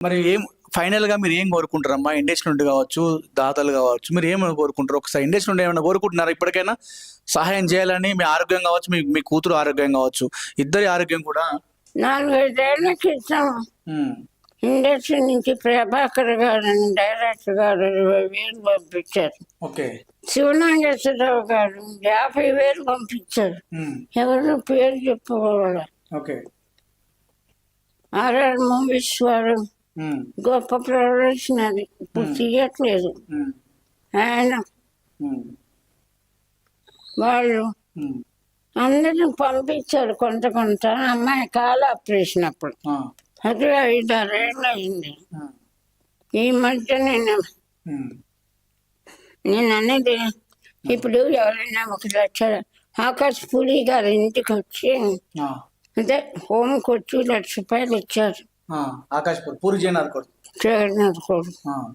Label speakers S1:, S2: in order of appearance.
S1: మరి ఏం ఫైనల్‌గా మీరేం కోరుకుంటారమ్మా? ఇండస్ట్రీ నుండి కావచ్చు, దాతలు కావచ్చు, మీరు ఏమని కోరుకుంటారు? ఒకసారి ఇండస్ట్రీ నుండి ఏమైనా కోరుకుంటున్నారా ఇప్పటికైనా? సహాయం చేయాలని మీ ఆరోగ్యం కావచ్చు, మీ కూతురు ఆరోగ్యం కావచ్చు, ఇద్దరి ఆరోగ్యం కూడా
S2: 4, 5 ఏళ్ల క్రితం
S1: హ్మ్.
S2: ఇండస్ట్రీ నుంచి ప్రభాకర్ గారని డైరెక్టర్ గారు 20,000 పంపించారు.
S1: ఓకే.
S2: శివనాగేశ్వరరావు గారు 50,000 పంపించారు.
S1: హ్మ్.
S2: ఎవరు పేరు చెప్పుకోవాలి.
S1: ఓకే.
S2: ఆర్ఆర్ మూవీస్ వారు
S1: హ్మ్.
S2: గొప్ప ప్రొడక్షన్ అది. ఇప్పుడు తీయట్లేదు.
S1: హ్మ్.
S2: ఆయన
S1: హ్మ్.
S2: వాళ్ళు
S1: హ్మ్.
S2: అందరిని పంపించారు కొంత. అమ్మాయి కాలు ఆపరేషన్ అప్పుడు.
S1: ఆ!
S2: అది 5, 6 ఏళ్ళు అయింది.
S1: ఆ!
S2: ఈ మధ్య
S1: హ్మ్.
S2: నేను అనేది ఇప్పుడు ఎవరైనా 1,00,000 ఆకాశ్ పూరి గారి ఇంటికి వచ్చి
S1: ఆ!
S2: అదే హోమ్కి వచ్చి 1,00,000 రూపాయలు ఇచ్చారు.
S1: ఆ! ఆకాష్ పూరి జగన్నాథ్ కొడుకు.
S2: జగన్నాథ్ కొడుకు.
S1: ఆ!